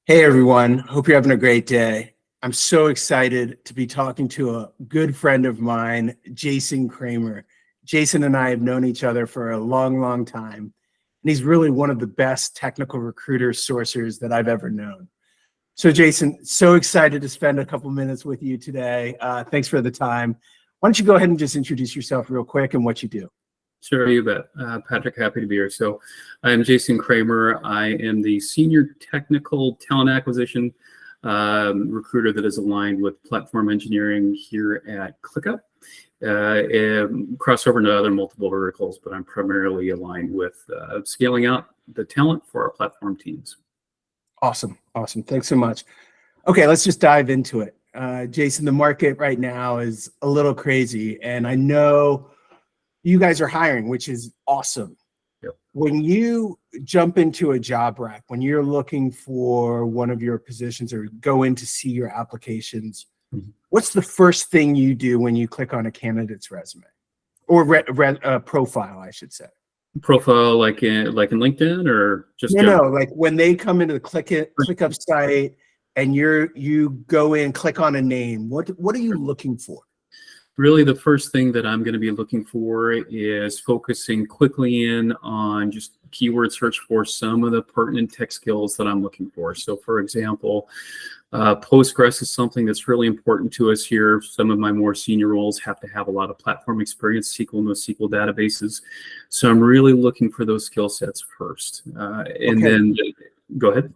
Hey everyone, hope you're having a great day. I'm so excited to be talking to a good friend of mine, Jason Kramer. Jason and I have known each other for a long, long time, and he's really one of the best technical recruiter sourcers that I've ever known. So Jason, so excited to spend a couple minutes with you today. Thanks for the time. Why don't you go ahead and just introduce yourself real quick and what you do? Sure, you bet. Patrick, happy to be here. So I'm Jason Kramer. I am the Senior Technical Talent Acquisition recruiter that is aligned with platform engineering here at ClickUp. And crossover into other multiple verticals, but I'm primarily aligned with scaling out the talent for our platform teams. Awesome. Thanks so much. Okay, let's just dive into it. Jason, the market right now is a little crazy, and I know you guys are hiring, which is awesome. Yep. When you jump into a job rack, when you're looking for one of your positions or go in to see your applications, what's the first thing you do when you click on a candidate's resume or profile, I should say? Profile like in LinkedIn or just no, like when they come into the ClickUp site and you go in, click on a name. What are you looking for? Really, the first thing that I'm going to be looking for is focusing quickly in on just keyword search for some of the pertinent tech skills that I'm looking for. So, for example, Postgres is something that's really important to us here. Some of my more senior roles have to have a lot of platform experience, SQL, NoSQL databases. So I'm really looking for those skill sets first. And then, go ahead.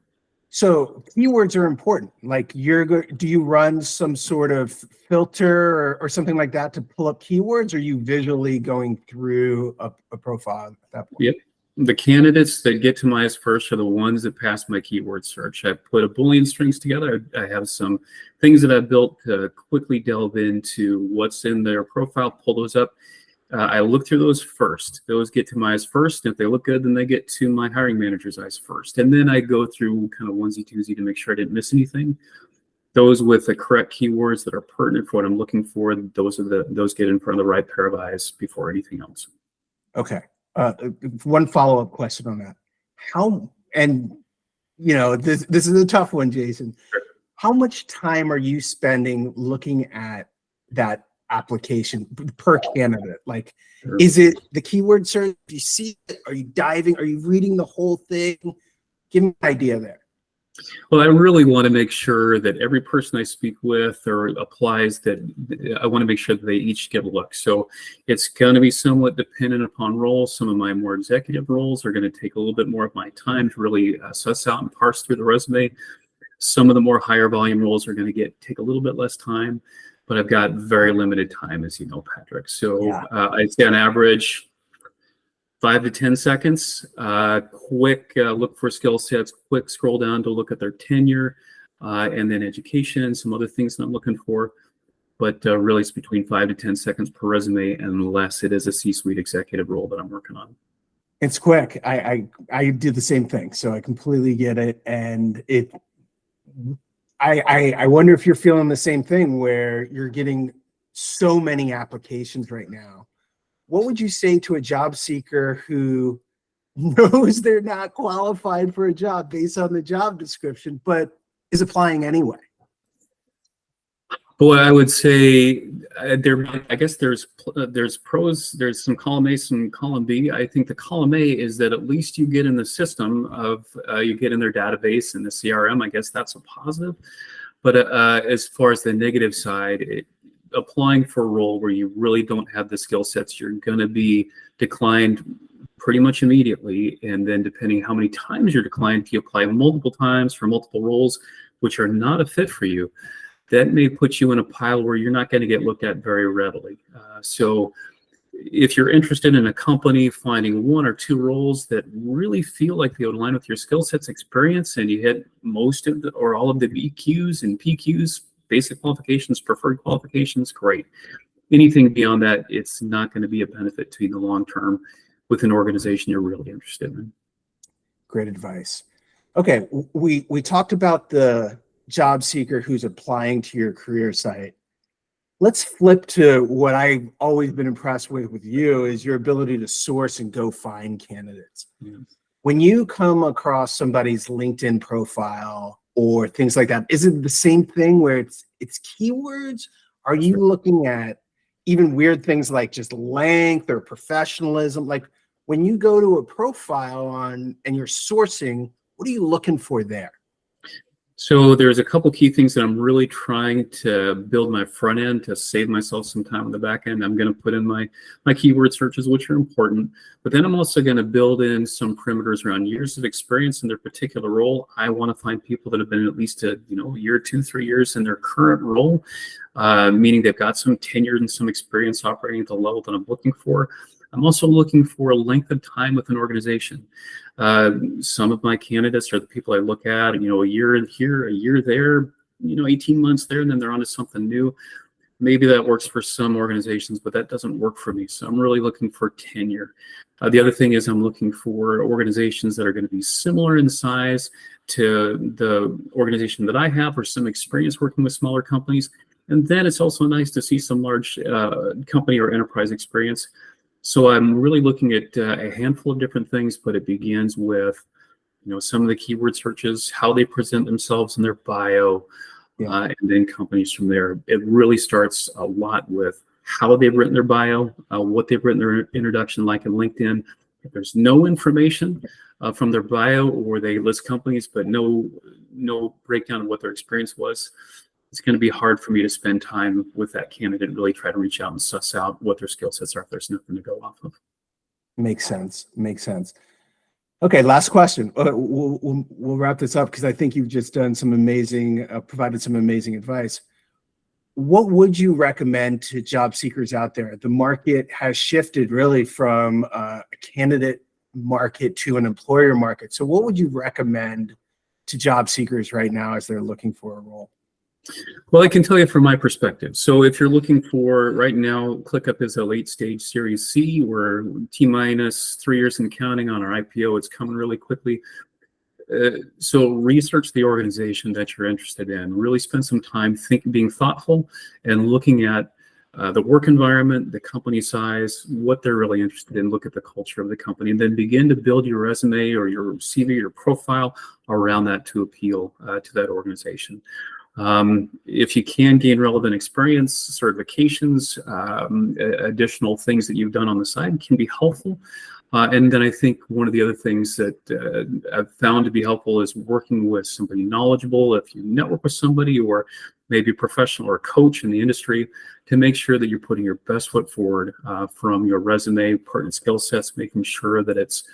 So keywords are important. Like do you run some sort of filter or something like that to pull up keywords? Or are you visually going through a profile at that point? Yep. The candidates that get to my first are the ones that pass my keyword search. I put a Boolean strings together. I have some things that I've built to quickly delve into what's in their profile, pull those up. I look through those first. Those get to my eyes first. If they look good, then they get to my hiring manager's eyes first. And then I go through kind of onesie-twosie to make sure I didn't miss anything. Those with the correct keywords that are pertinent for what I'm looking for, those get in front of the right pair of eyes before anything else. Okay. One follow-up question on that. This is a tough one, Jason. Sure. How much time are you spending looking at that application per candidate? Like, Sure. Is it the keyword search? Do you see it? Are you diving? Are you reading the whole thing? Give me an idea there. Well, I really want to make sure that every person I speak with or applies, that I want to make sure that they each get a look. So it's going to be somewhat dependent upon roles. Some of my more executive roles are going to take a little bit more of my time to really suss out and parse through the resume. Some of the more higher volume roles are going to take a little bit less time, but I've got very limited time, as you know, Patrick. So Yeah. I'd say on average, 5 to 10 seconds, quick look for skill sets, quick scroll down to look at their tenure, and then education and some other things that I'm looking for. But really, it's between 5 to 10 seconds per resume, unless it is a C-suite executive role that I'm working on. It's quick. I did the same thing, so I completely get it. And I wonder if you're feeling the same thing where you're getting so many applications right now. What would you say to a job seeker who knows they're not qualified for a job based on the job description, but is applying anyway? Boy, I would say I guess there's pros. There's some column A, some column B. I think the column A is that at least you get in the system of you get in their database and the CRM. I guess that's a positive. But as far as the negative side, applying for a role where you really don't have the skill sets, you're going to be declined pretty much immediately. And then depending how many times you're declined, if you apply multiple times for multiple roles, which are not a fit for you, that may put you in a pile where you're not going to get looked at very readily. So if you're interested in a company finding one or two roles that really feel like they would align with your skill sets, experience, and you hit most of or all of the BQs and PQs, basic qualifications, preferred qualifications, great. Anything beyond that, it's not going to be a benefit to you in the long term with an organization you're really interested in. Great advice. Okay, we talked about the job seeker who's applying to your career site. Let's flip to what I've always been impressed with you is your ability to source and go find candidates. Yeah. When you come across somebody's LinkedIn profile or things like that? Is it the same thing where it's keywords? Are you looking at even weird things like just length or professionalism? Like when you go to a profile on and you're sourcing, what are you looking for there? So there's a couple key things that I'm really trying to build my front end to save myself some time on the back end. I'm going to put in my keyword searches, which are important, but then I'm also going to build in some perimeters around years of experience in their particular role. I want to find people that have been at least a year, 2, 3 years in their current role, meaning they've got some tenure and some experience operating at the level that I'm looking for. I'm also looking for a length of time with an organization. Some of my candidates are the people I look at, a year here, a year there, 18 months there, and then they're on to something new. Maybe that works for some organizations, but that doesn't work for me. So I'm really looking for tenure. The other thing is I'm looking for organizations that are going to be similar in size to the organization that I have, or some experience working with smaller companies. And then it's also nice to see some large company or enterprise experience. So I'm really looking at a handful of different things, but it begins with, some of the keyword searches, how they present themselves in their bio, and then companies from there. It really starts a lot with how they've written their bio, what they've written their introduction, like in LinkedIn. If there's no information from their bio, or they list companies, but no breakdown of what their experience was, it's going to be hard for me to spend time with that candidate and really try to reach out and suss out what their skill sets are if there's nothing to go off of. Makes sense. Okay, last question. We'll wrap this up because I think you've just done some amazing, provided some amazing advice. What would you recommend to job seekers out there? The market has shifted really from a candidate market to an employer market. So what would you recommend to job seekers right now as they're looking for a role? Well, I can tell you from my perspective. So if you're looking for, right now, ClickUp is a late stage Series C. We're T-minus 3 years and counting on our IPO. It's coming really quickly. So research the organization that you're interested in. Really spend some time being thoughtful and looking at the work environment, the company size, what they're really interested in. Look at the culture of the company, and then begin to build your resume or your CV, your profile around that to appeal to that organization. If you can gain relevant experience, certifications, additional things that you've done on the side can be helpful. And then I think one of the other things that I've found to be helpful is working with somebody knowledgeable. If you network with somebody, or maybe a professional or a coach in the industry, to make sure that you're putting your best foot forward from your resume, pertinent skill sets, making sure that it's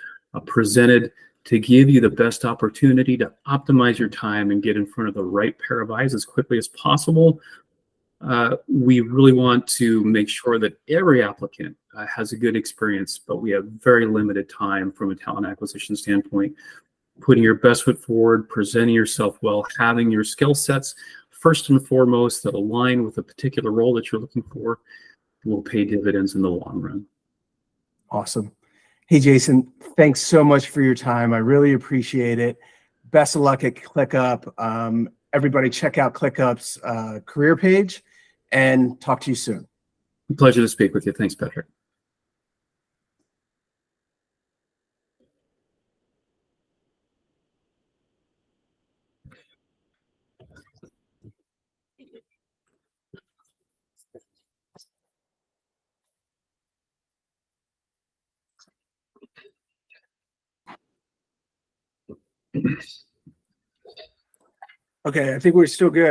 presented to give you the best opportunity to optimize your time and get in front of the right pair of eyes as quickly as possible. We really want to make sure that every applicant has a good experience, but we have very limited time from a talent acquisition standpoint. Putting your best foot forward, presenting yourself well, having your skill sets first and foremost that align with a particular role that you're looking for will pay dividends in the long run. Awesome. Hey, Jason, thanks so much for your time. I really appreciate it. Best of luck at ClickUp. Everybody check out ClickUp's career page, and talk to you soon. Pleasure to speak with you. Thanks, Patrick. Okay, I think we're still good.